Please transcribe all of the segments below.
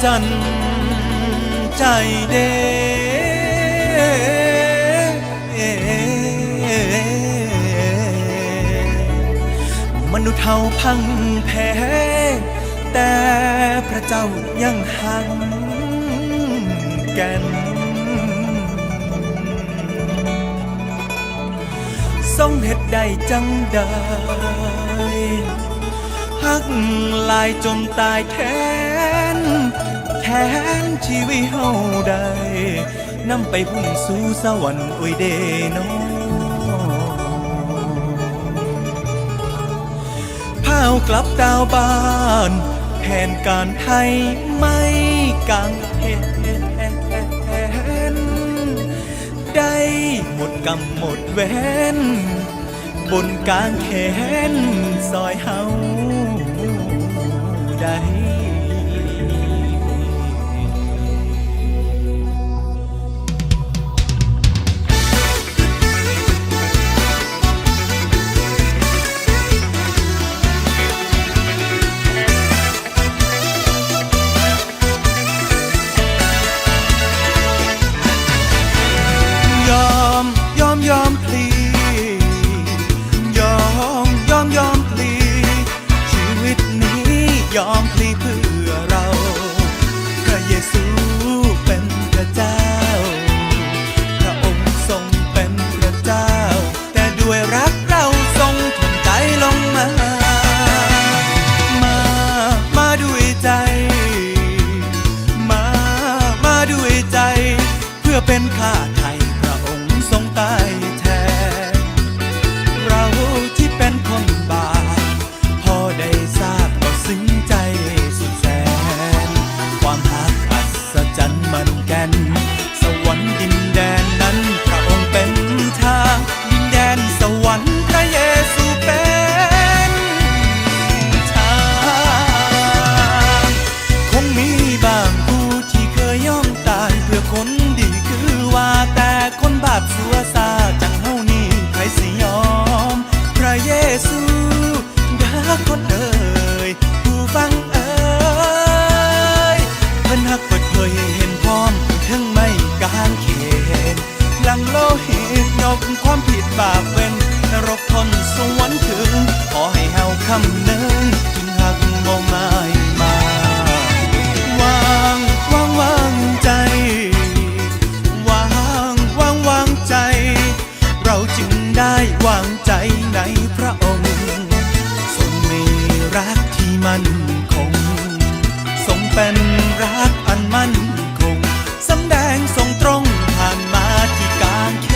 จันใจเดมนุษย์เฮาพังแพ้แต่พระเจ้ายังหักกันทรงเฮ็ดได้จังใดหักลายจนตายแทนชีวิตเฮาได้นำไปพุ่งสู่สวรรค์โอ้ยเดน้อพากลับดาวบ้านแผนการให้ไม่กางเห็นได้หมดกรรมหมดเวรบนกางแขนซอยเฮาได้ยอมพลียอมพลีชีวิตนี้ยอมพลีเพื่อเราพระเยซูเป็นพระเจ้าพระองค์ทรงเป็นพระเจ้าแต่ด้วยรักเราทรงถ่อมใจลงมาด้วยใจมาด้วยใจเพื่อเป็นข้าไทยพระองค์ทรงตายแทนเราที่เป็นคนบาปพอได้ทราบก็ซึ้งใจสุดแสนความรักอัศจรรย์มันแก่นสวรรค์ดินแดนนั้นพระองค์เป็นทางดินแดนสวรรค์พระเยซูเป็นทางคงมีบางผู้ที่เคยยอมตายเพื่อคนดีคือว่าแต่คนบาปสัวซาจังเฮานี่ใครสิยอมพระเยซูเด้อคนเอ่ยผู้ฟังเอ่ยเพิ่นฮักเปิดเผยให้เห็นพร้อมถึงไม่กางเขนหลังโลหิตยกความผิดบาปเป็นนรกทนสวรรค์ถึงขอให้เฮาคำนึงถึงฮักบ่หมายวางใจวางใจเราจึงได้วางใจในพระองค์ทรงมีรักที่มั่นคงทรงเป็นรักอันมั่นคงสำแดงทรงตรงผ่านมาที่กางเข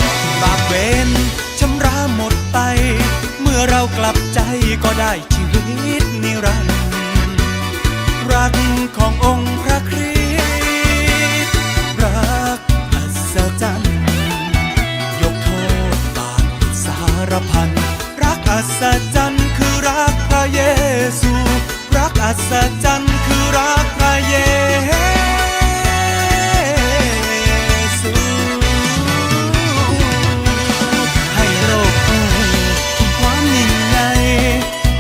นบาปเวรชำระหมดไปเมื่อเรากลับใจก็ได้ชีวิตนิรันดร์รักขององค์พระคริสต์รักอัศจรรย์ยกโทษบาปสารพันรักอัศจรรย์คือรักพระเยซูรักอัศจรรย์คือรักพระเยซูให้โลกรู้ถึงความยิ่งใหญ่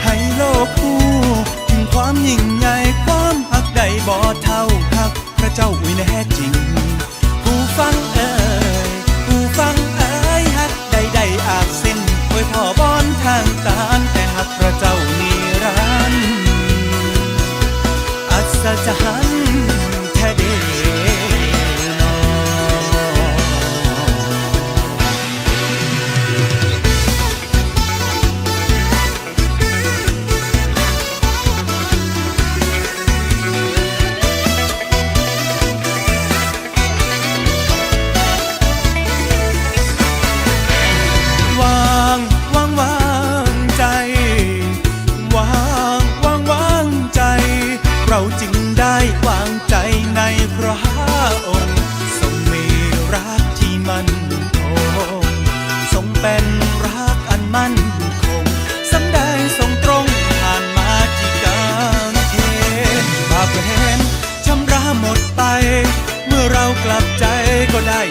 ให้โลกรู้ถึงความยิ่งใหญ่ความฮักใดบ่เท่าฮักพระเจ้าอุ้ยแน่จริงผู้ฟังเอ่ยฮักใดอาจสิ้นโดยพ่อบอนทางตานแต่ฮักพระเจ้านิรันดร์อัศจรรย์แท้เด้เราจึงได้วางใจในพระองค์ทรงมีรักที่มั่นคงทรงเป็นรักอันมั่นคงสำแดงทรงตรงผ่านมาที่กางเขนบาปเวรชำระหมดไปเมื่อเรากลับใจก็ได้